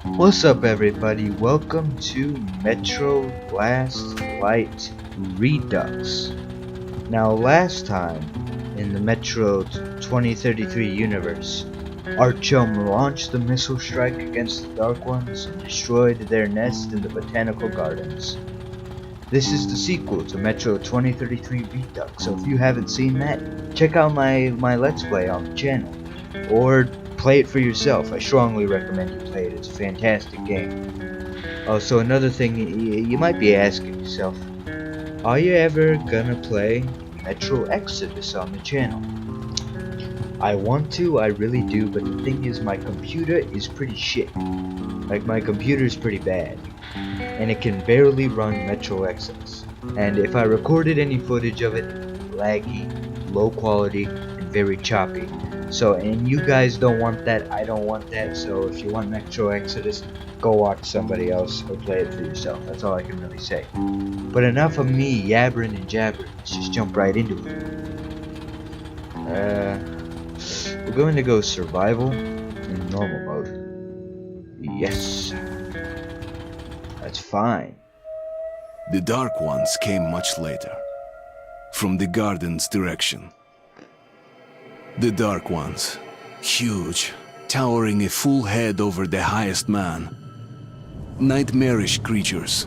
What's up, everybody? Welcome to Metro Last Light Redux. Now, last time in the Metro 2033 universe, our chum launched the missile strike against the Dark Ones and destroyed their nest in the botanical gardens. This is the sequel to Metro 2033 Redux, so if you haven't seen that, check out my Let's Play on the channel. Or play it for yourself. I strongly recommend you play it. It's a fantastic game. Also, another thing, you might be asking yourself, are you ever gonna play Metro Exodus on the channel? I want to, I really do, but the thing is my computer is pretty shit. Like, my computer is pretty bad. And it can barely run Metro Exodus. And if I recorded any footage of it, laggy, low quality, and very choppy. So, and you guys don't want that, I don't want that, so if you want Metro Exodus, go watch somebody else or play it for yourself. That's all I can really say. But enough of me yabbering and jabbering, let's just jump right into it. We're going to go survival in normal mode. Yes. That's fine. The Dark Ones came much later, from the garden's direction. The Dark Ones, huge, towering a full head over the highest man. Nightmarish creatures,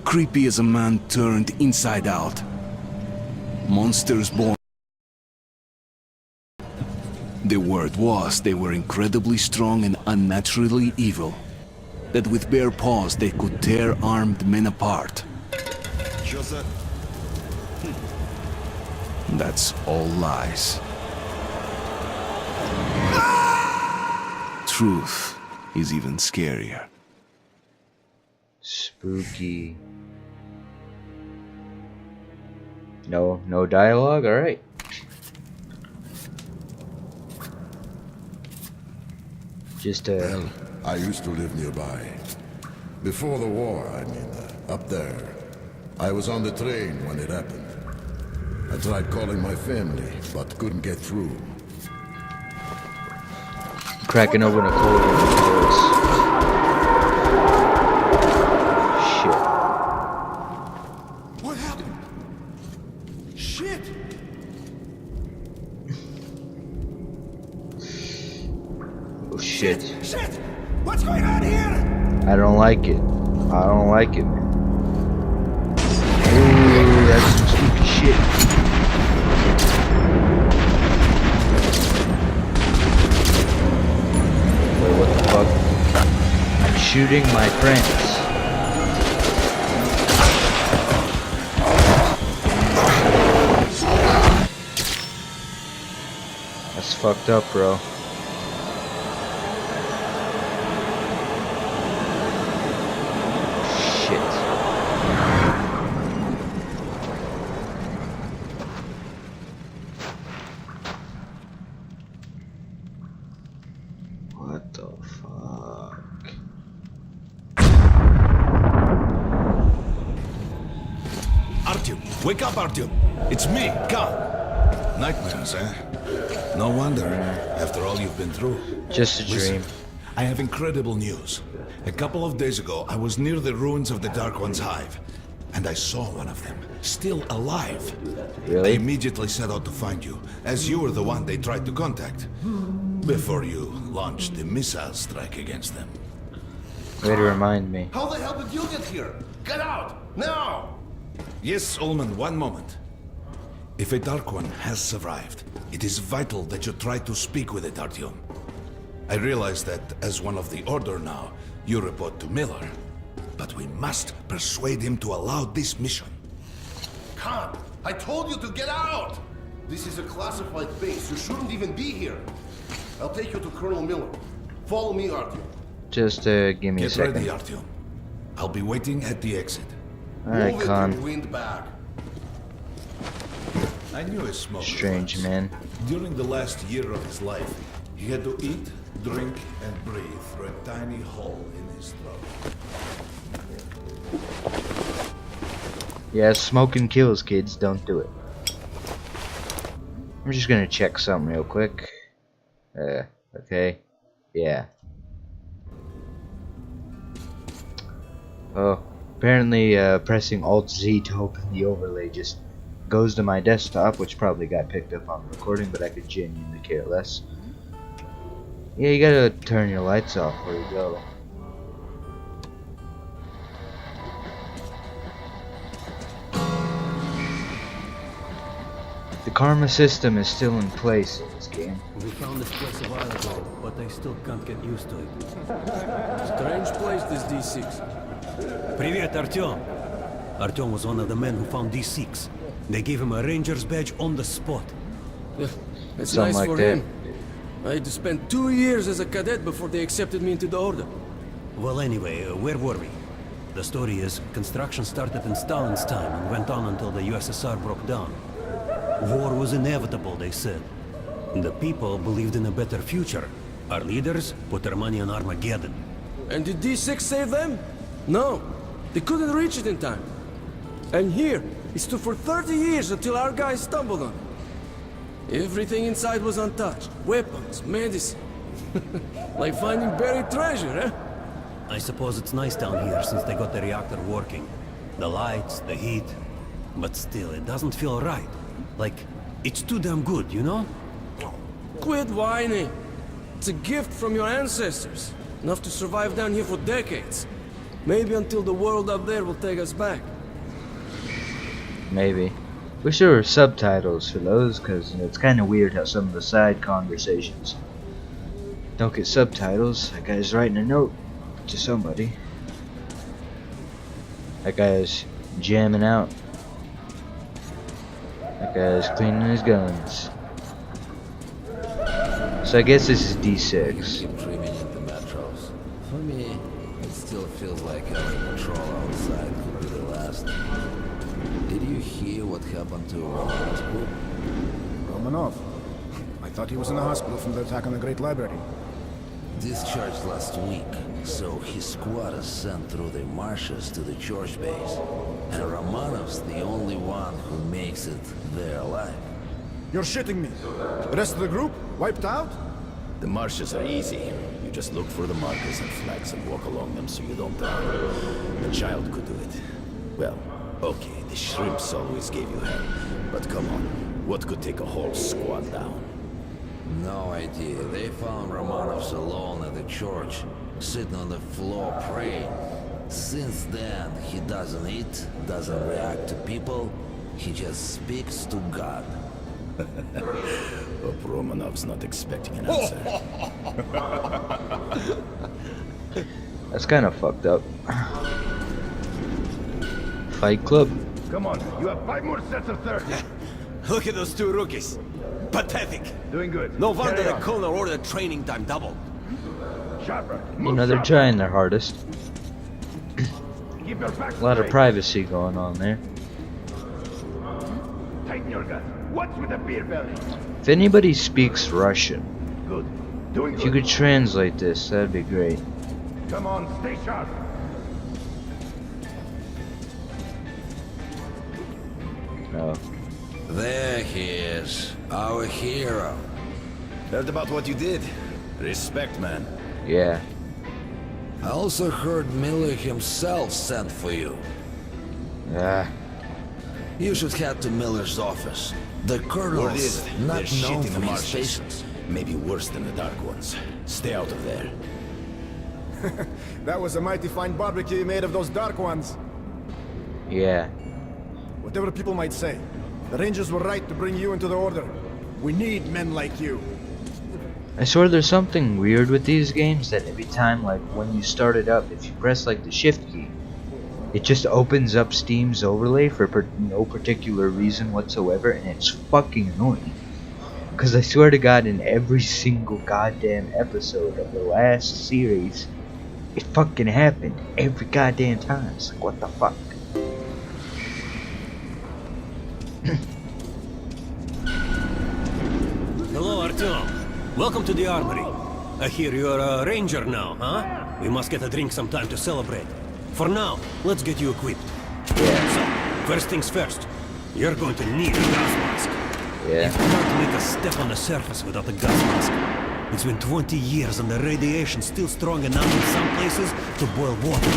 creepy as a man turned inside out. Monsters born. The word was they were incredibly strong and unnaturally evil. That with bare paws they could tear armed men apart. That's all lies. Truth is even scarier. Spooky. No dialogue? Alright. Just Well, I used to live nearby. Before the war, I mean, up there. I was on the train when it happened. I tried calling my family, but couldn't get through. cracking open a cold one. Shit. What happened? Shit! Oh shit. Shit! What's going on here? I don't like it. I don't like it, man. Ooh, that's some spooky shit. Wait, what the fuck? I'm shooting my friends. That's fucked up, bro. What the fuck? Artyom, wake up, Artyom. It's me, Khan. Nightmares, eh? No wonder, after all you've been through. Just a dream. Listen, I have incredible news. A couple of days ago, I was near the ruins of the Dark One's hive, and I saw one of them, still alive. I Really? immediately set out to find you, as you were the one they tried to contact, before you launched the missile strike against them. Way to remind me. How the hell did you get here? Get out! Now! Yes, Ullman, one moment. If a Dark One has survived, it is vital that you try to speak with it, Artyom. I realize that, as one of the Order now, you report to Miller. But we must persuade him to allow this mission. Khan, I told you to get out! This is a classified base. You shouldn't even be here. I'll take you to Colonel Miller. Follow me, Artyom. Just give me a Get second. ready, Artyom. I'll be waiting at the exit. Alright, Move it Khan. and wind back. I knew a smoker Strange, once. man. During the last year of his life, he had to eat, drink, and breathe through a tiny hole in his throat. Yeah, smoking kills, kids. Don't do it. I'm just gonna check something real quick. Okay. Yeah. Oh, apparently pressing Alt-Z to open the overlay just goes to my desktop, which probably got picked up on the recording, but I could genuinely care less. Yeah, you gotta turn your lights off before you go. The karma system is still in place in this game. We found this place a while ago, but I still can't get used to it. Strange place, this D6. Привет, Artyom. Artyom was one of the men who found D6. They gave him a ranger's badge on the spot. That's Something nice like for that. him. I had to spend 2 years as a cadet before they accepted me into the order. Well, anyway, where were we? The story is, construction started in Stalin's time and went on until the USSR broke down. War was inevitable, they said. The people believed in a better future. Our leaders put their money on Armageddon. And did D6 save them? No. They couldn't reach it in time. And here, it stood for 30 years until our guys stumbled on it. Everything inside was untouched. Weapons, medicine. Like finding buried treasure, eh? I suppose it's nice down here since they got the reactor working. The lights, the heat. But still, it doesn't feel right. Like, it's too damn good, you know? Quit whining. It's a gift from your ancestors. Enough to survive down here for decades. Maybe until the world up there will take us back. Maybe. Wish there were subtitles for those, because it's kind of weird how some of the side conversations don't get subtitles. That guy's writing a note to somebody. That guy's jamming out. That guy's cleaning his guns. So I guess this is D6. Keep dreaming into metros. For me, it still feels like having patrol outside could be the last. Did you hear what happened to Romanov's group? Romanov? I thought he was in the hospital from the attack on the Great Library. Discharged last week, so his squad is sent through the marshes to the church base. And Romanov's the only one who makes it there alive. You're shitting me. The rest of the group? Wiped out? The marshes are easy. You just look for the markers and flags and walk along them so you don't die. A child could do it. Well, okay, the shrimps always gave you hell. But come on, what could take a whole squad down? No idea. They found Romanov's alone at the church, sitting on the floor praying. Since then, he doesn't eat, doesn't react to people. He just speaks to God. Hope Romanov's not expecting an answer. That's kind of fucked up. Fight Club? Come on, you have 5 more sets of 30. Look at those two rookies. Pathetic. Doing good. No wonder Carry the on. colonel ordered training time doubled. Sharper. You Move know, they're sharper. trying their hardest. Keep your back A lot of straight. privacy going on there. Tighten your gun. What's with the beer belly? If anybody speaks Russian, Good. Doing if good. you could translate this, that'd be great. Come on, stay sharp. No. There he is, our hero. Heard about what you did. Respect, man. Yeah. I also heard Miller himself sent for you. Ah. You should head to Miller's office. The colonel's Word is, not there's shit known in the for his marshes. patience. Maybe worse than the Dark Ones. Stay out of there. That was a mighty fine barbecue you made of those dark ones. Yeah. Whatever people might say, the Rangers were right to bring you into the Order. We need men like you. I swear there's something weird with these games that every time, like, when you start it up, if you press, like, the shift key, it just opens up Steam's overlay for no particular reason whatsoever, and it's fucking annoying. Because I swear to God, in every single goddamn episode of the last series, it fucking happened every goddamn time. It's like, what the fuck? Hello, Artyom. Welcome to the armory. I hear you're a ranger now, huh? We must get a drink sometime to celebrate. For now, let's get you equipped. So, first things first. You're going to need a gas mask. Yeah. You can't make a step on the surface without a gas mask. It's been 20 years and the radiation's still strong enough in some places to boil water.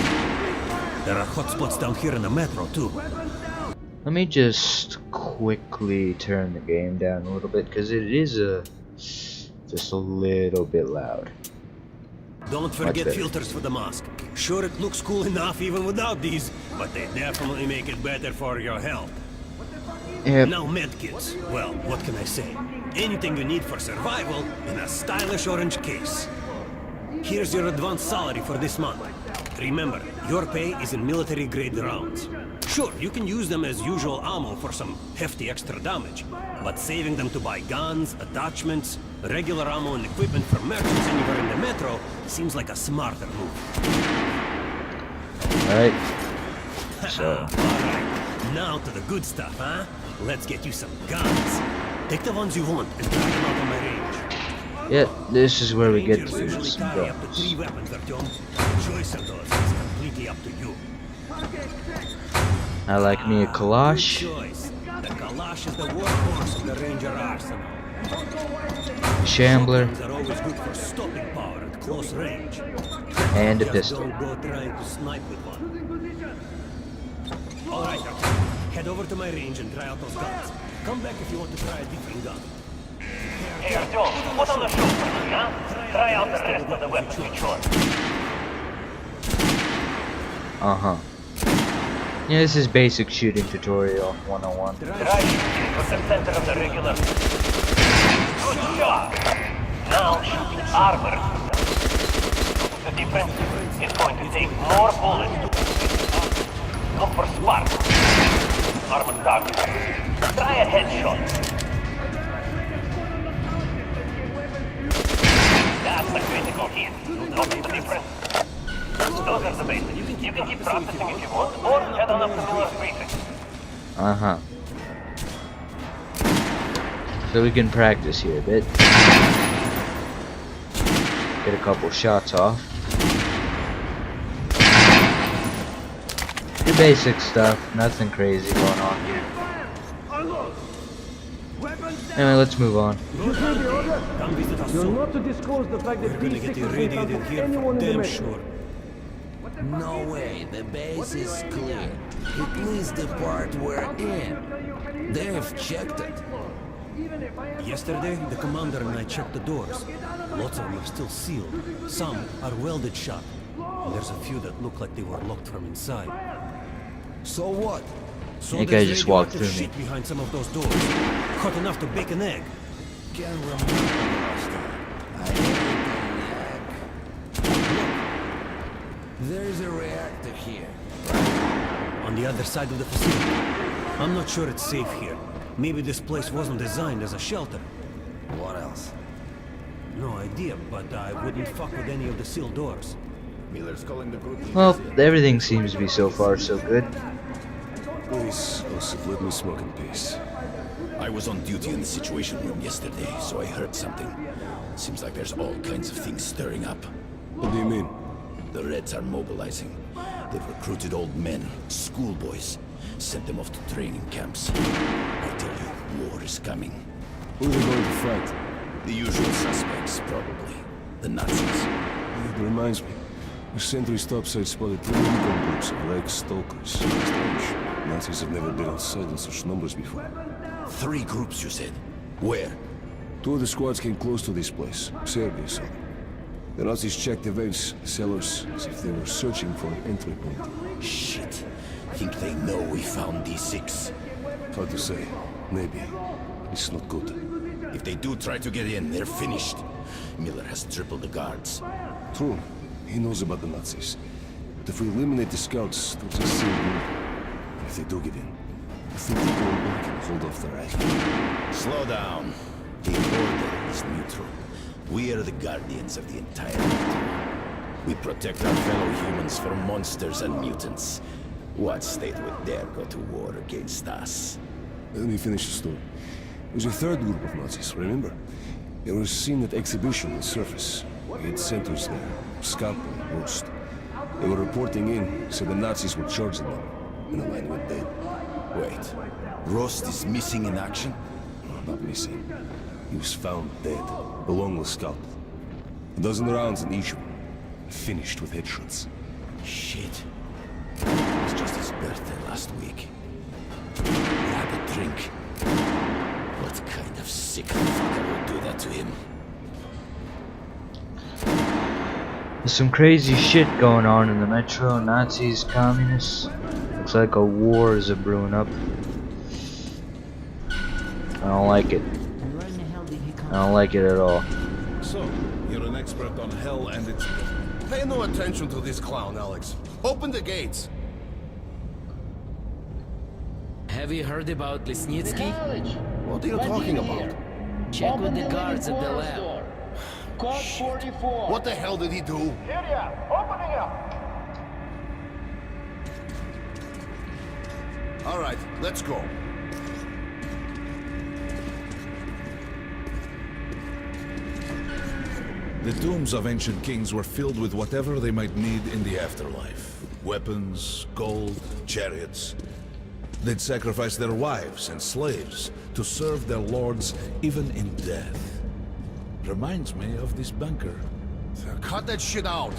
There are hotspots down here in the metro, too. Let me just quickly turn the game down a little bit because it is just a little bit loud. Don't forget filters for the mask. Sure, it looks cool enough even without these, but they definitely make it better for your health. Yep. Now medkits. Well, what can I say? Anything you need for survival in a stylish orange case. Here's your advance salary for this month. Remember, your pay is in military-grade rounds. Sure, you can use them as usual ammo for some hefty extra damage, but saving them to buy guns, attachments, regular ammo and equipment for merchants anywhere in the metro seems like a smarter move. Alright. So. Alright, now to the good stuff, huh? Let's get you some guns. Take the ones you want and try them out on my range. Yeah, this is where we get Rangers to usually some carry up to guns. 3 weapons, Artyom. The choice of those is completely up to you. I like me a Kalash. Good choice. The Kalash is the workhorse of the Ranger arsenal. Shambler. Shotguns are always good for stopping power at close range. And a Just pistol. don't go trying to snipe with one. Alright, Artyom. Head over to my range and try out those guns. Come back if you want to try a different gun. Hey, Artyom, put on the show for me, huh? Try out the rest of the weapons you chose. Uh-huh. Yeah, this is basic shooting tutorial 101. Try shooting from the center of the regular. Good job! Now shoot armor. The difference is going to take more bullets. Look for sparks. Armored target. Try a headshot. That's the critical hit. Notice the difference? Those are the basics. You can keep practicing if you want, or head on up to the briefing. Uh-huh. So we can practice here a bit. Get a couple shots off. The basic stuff, nothing crazy going on here. Anyway, let's move on. You're not to disclose the fact that We're gonna get these six irradiated from here anyone for in the damn metro. sure. No way, the base is clear. At least the part we're in. They've checked it. Yesterday, the commander and I checked the doors. Lots of them are still sealed. Some are welded shut. And there's a few that look like they were locked from inside. So what? So You guys there's just walked radioactive through me. shit behind some of those doors. Hot enough to bake an egg. Can't remember last time. I ate an egg. There's a reactor here. On the other side of the facility. I'm not sure it's safe here. Maybe this place wasn't designed as a shelter. What else? No idea, but I wouldn't fuck with any of the sealed doors. Miller's calling the group. Well, everything seems to be so far so good. Please, Osip, let me smoke in peace. I was on duty in the Situation Room yesterday, so I heard something. Seems like there's all kinds of things stirring up. What do you mean? The Reds are mobilizing. They've recruited old men, schoolboys, sent them off to training camps. I tell you, war is coming. Who are they going to fight? The usual suspects, probably. The Nazis. It reminds me. The sentry's topside spotted 3 income groups of like stalkers. Strange. Nazis have never been outside in such numbers before. 3 groups, you said? Where? 2 of the squads came close to this place. Sergei saw them. The Nazis checked the vents, cellars, as if they were searching for an entry point. Shit. Think they know we found D6? Hard to say. Maybe. It's not good. If they do try to get in, they're finished. Miller has tripled the guards. True. He knows about the Nazis. But if we eliminate the scouts, they'll just see him. If they do get in, I think the old one can hold off the rest. Slow down. The Order is neutral. We are the guardians of the entire world. We protect our fellow humans from monsters and mutants. What state would dare go to war against us? Let me finish the story. There was a 3rd group of Nazis, remember? They were seen at exhibition on the surface. We had sentries there, Scalpel and Rost. They were reporting in, so the Nazis were charging them. And the line went dead. Wait, Rost is missing in action? No, not missing. He was found dead, along with Scalpel. A dozen rounds in each of them. Finished with headshots. Shit. birthday last week. Grab a drink. What kind of sick fucker would do that to him? There's some crazy shit going on in the metro. Nazis, communists. Looks like a war is brewing up. I don't like it. I don't like it at all. So, you're an expert on hell and its... Pay no attention to this clown, Alex. Open the gates. Have you heard about Lesnitsky? What are you talking about? Check with the guards at the lab. Code 44. What the hell did he do? Area, opening up. All right, let's go. The tombs of ancient kings were filled with whatever they might need in the afterlife. Weapons, gold, chariots. They'd sacrifice their wives and slaves to serve their lords even in death. Reminds me of this bunker. Cut that shit out.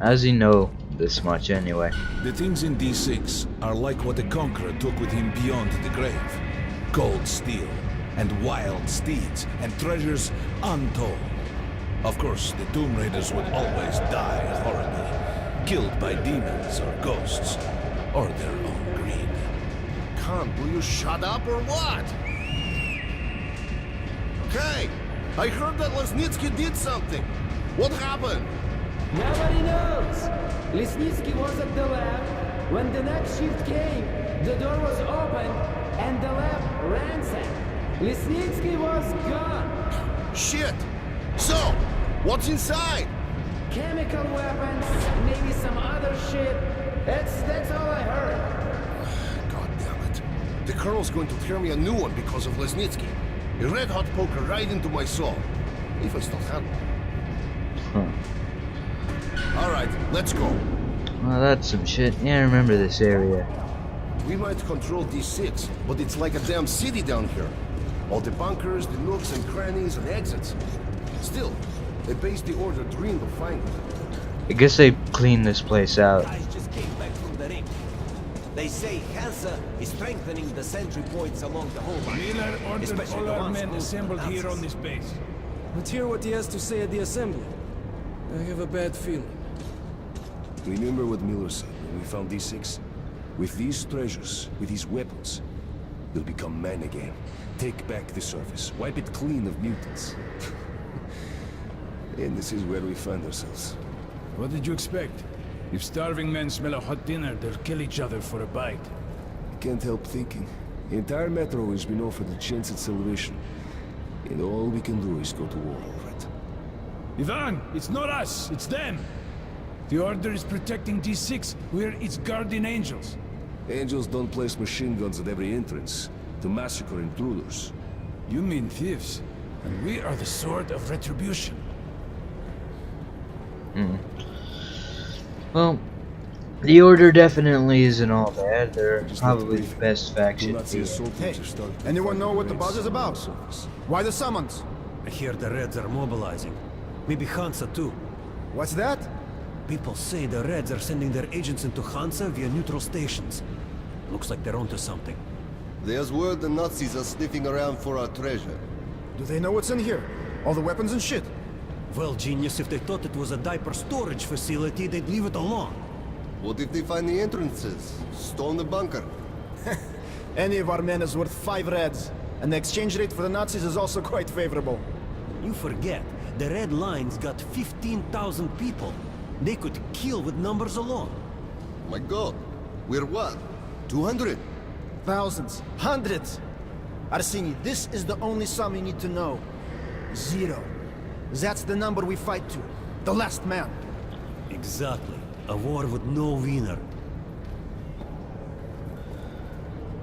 As he know this much anyway. The things in D6 are like what the Conqueror took with him beyond the grave. Gold steel, and wild steeds, and treasures untold. Of course, the Tomb Raiders would always die horribly, killed by demons or ghosts, or their own greed. Khan, will you shut up or what? Hey, I heard that Lesnitsky did something. What happened? Nobody knows. Lesnitsky was at the lab. When the next shift came, the door was open and the lab ransacked. Lesnitsky was gone. Shit! So, what's inside? Chemical weapons, maybe some other shit. That's all I heard. God damn it. The Colonel's going to tear me a new one because of Lesnitsky. A red-hot poker right into my soul. If I still have one. All right, let's go. Well, that's some shit. Yeah, I remember this area. We might control D6, but it's like a damn city down here. All the bunkers, the nooks and crannies and exits. Still, a base the Order dreamed of finding. I guess they cleaned this place out. Guys just came back from the ring. They say Hansa is strengthening the sentry points along the whole line. Miller ordered especially all the our ones men close to assembled the here Nazis. on this base. Let's hear what he has to say at the assembly. I have a bad feeling. Remember what Miller said when we found D6? With these treasures, with these weapons, we'll become men again. Take back the surface, wipe it clean of mutants. And this is where we find ourselves. What did you expect? If starving men smell a hot dinner, they'll kill each other for a bite. I can't help thinking. The entire metro has been offered a chance at salvation. And all we can do is go to war over it. Ivan, it's not us, it's them. The Order is protecting D6, we're its guardian angels. Angels don't place machine guns at every entrance to massacre intruders. You mean thieves, and we are the sword of retribution. Well, the Order definitely isn't all bad. They're probably the best faction. Hey, anyone know what the buzz is about? Why the summons? I hear the Reds are mobilizing. Maybe Hansa too. What's that? People say the Reds are sending their agents into Hansa via neutral stations. Looks like they're onto something. There's word the Nazis are sniffing around for our treasure. Do they know what's in here? All the weapons and shit? Well, genius, if they thought it was a diaper storage facility, they'd leave it alone. What if they find the entrances? Storm the bunker? Any of our men is worth 5 Reds. And the exchange rate for the Nazis is also quite favorable. You forget, the Red Line's got 15,000 people. They could kill with numbers alone. My God, we're what? 200? Thousands. Hundreds. Arseny, this is the only sum you need to know. 0. That's the number we fight to. The last man. Exactly. A war with no winner.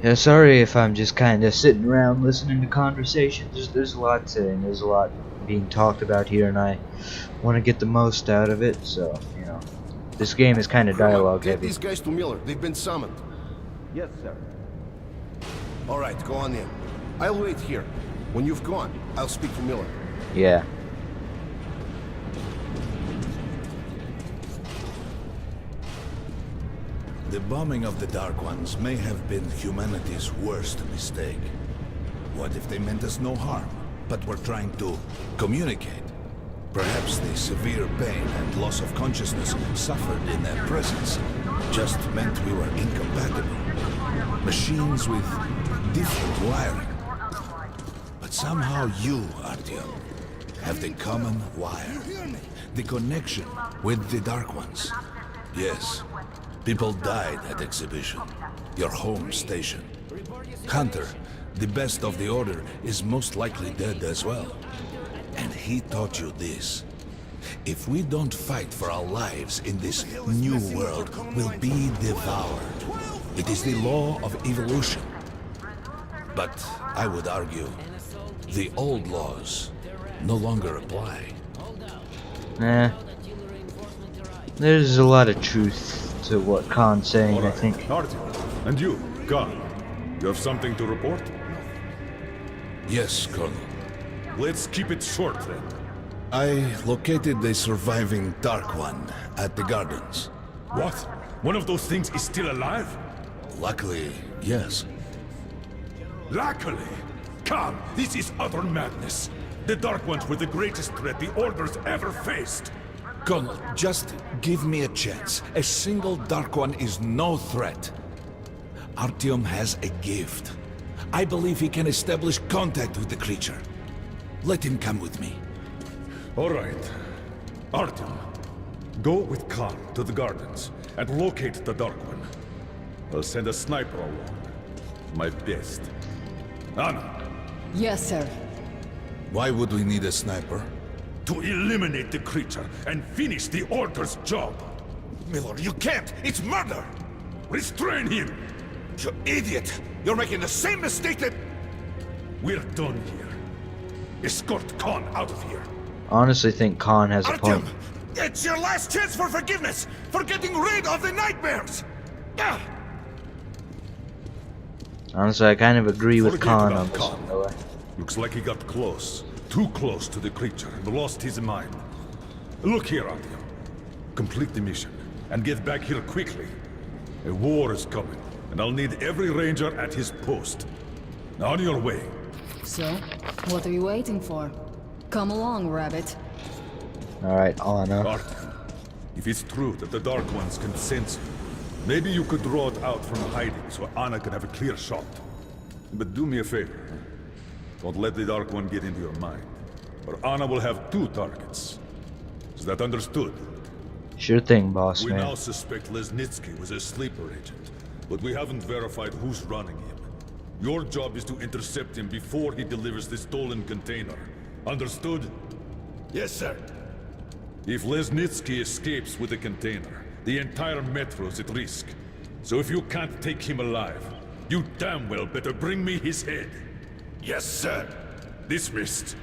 Yeah, sorry if I'm just kind of sitting around listening to conversations. There's a lot saying, there's a lot being talked about here, and I want to get the most out of it. So, you know, this game is kind of dialogue Get heavy. these guys to Miller. They've been summoned. Yes, sir. All right, go on in. I'll wait here. When you've gone, I'll speak to Miller. Yeah. The bombing of the Dark Ones may have been humanity's worst mistake. What if they meant us no harm, but were trying to communicate? Perhaps the severe pain and loss of consciousness suffered in their presence just meant we were incompatible. Machines with different wiring. But somehow you, Artyom, have the common wire. The connection with the Dark Ones. Yes, people died at Exhibition, your home station. Hunter, the best of the Order, is most likely dead as well. And he taught you this. If we don't fight for our lives in this new world, we'll be devoured. It is the law of evolution. But I would argue, the old laws no longer apply. Nah. There's a lot of truth to what Khan's saying, I think. Artyom, and you, Khan, you have something to report? Yes, Colonel. Let's keep it short then. I located the surviving Dark One at the gardens. What? One of those things is still alive? Luckily, yes. Luckily? Khan, this is utter madness. The Dark Ones were the greatest threat the Order's ever faced. Colonel, just give me a chance. A single Dark One is no threat. Artyom has a gift. I believe he can establish contact with the creature. Let him come with me. All right. Artyom, go with Khan to the gardens and locate the Dark One. I'll send a sniper along. My best. Anna. Yes, sir. Why would we need a sniper? To eliminate the creature and finish the Order's job. Miller, you can't! It's murder! Restrain him! You idiot! You're making the same mistake that... We're done here. Escort Khan out of here. Honestly think Khan has a point. It's your last chance for forgiveness! For getting rid of the nightmares! Honestly, I kind of agree with Forget Khan about on this Khan. one, though. Looks like he got close. Too close to the creature and lost his mind. Look here, Artyom. Complete the mission and get back here quickly. A war is coming, and I'll need every ranger at his post. Now on your way. So, what are you waiting for? Come along, Rabbit. Alright, Anna. Artyom, if it's true that the Dark Ones can sense you, maybe you could draw it out from hiding so Anna can have a clear shot. But do me a favor. Don't let the Dark One get into your mind, or Anna will have two targets. Is that understood? Sure thing, boss We man. now suspect Lesnitsky was a sleeper agent, but we haven't verified who's running him. Your job is to intercept him before he delivers the stolen container. Understood? Yes, sir. If Lesnitsky escapes with the container, the entire metro's at risk. So if you can't take him alive, you damn well better bring me his head. Yes, sir. Dismissed.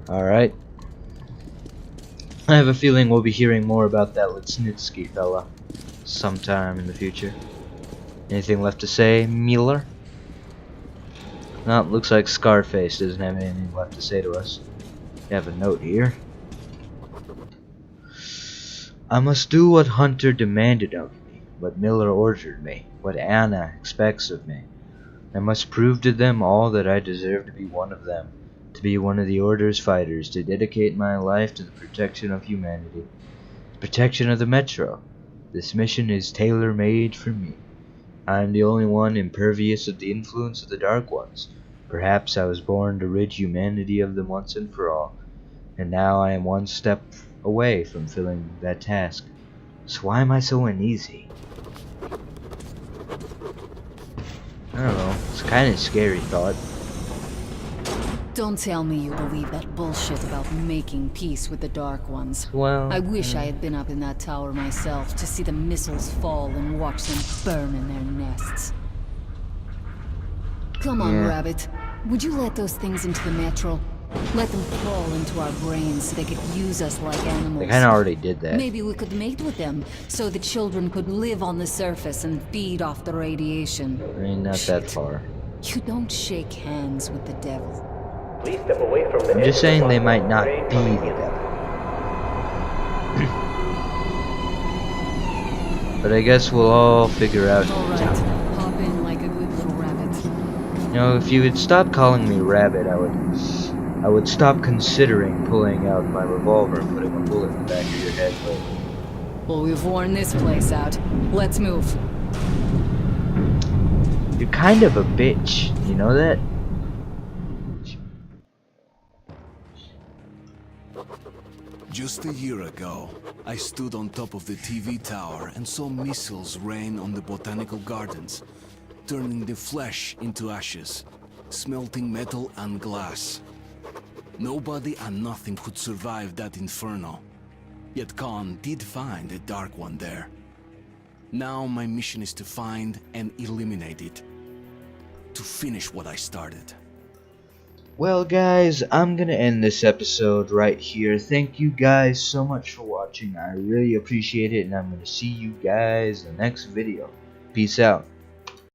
Alright. I have a feeling we'll be hearing more about that Lesnitsky fella sometime in the future. Anything left to say, Miller? No, it looks like Scarface doesn't have anything left to say to us. We have a note here. I must do what Hunter demanded of me, what Miller ordered me, what Anna expects of me. I must prove to them all that I deserve to be one of them, to be one of the Order's fighters, to dedicate my life to the protection of humanity, the protection of the Metro. This mission is tailor-made for me. I am the only one impervious of the influence of the Dark Ones. Perhaps I was born to rid humanity of them once and for all, and now I am one step away from filling that task. So why am I so uneasy? I don't know, it's kind of a scary thought. Don't tell me you believe that bullshit about making peace with the Dark Ones. Well, I wish I had been up in that tower myself to see the missiles fall and watch them burn in their nests. Come on, Yeah. Rabbit. Would you let those things into the Metro? Let them crawl into our brains so they could use us like animals. They kind of already did that. Maybe we could mate with them, so the children could live on the surface and feed off the radiation. I mean, not that far. You don't shake hands with the devil. Please step away from the I'm just saying they might not be the devil. But I guess we'll all figure out in Alright, time. hop in like a good little rabbit. You know, if you would stop calling me Rabbit, I would stop considering pulling out my revolver and putting a bullet in the back of your head, but... Well, we've worn this place out. Let's move. You're kind of a bitch, you know that? Just a year ago, I stood on top of the TV tower and saw missiles rain on the botanical gardens, turning the flesh into ashes, smelting metal and glass. Nobody and nothing could survive that inferno. Yet Khan did find a Dark One there. Now my mission is to find and eliminate it. To finish what I started. Well guys, I'm gonna end this episode right here. Thank you guys so much for watching. I really appreciate it, and I'm gonna see you guys in the next video. Peace out.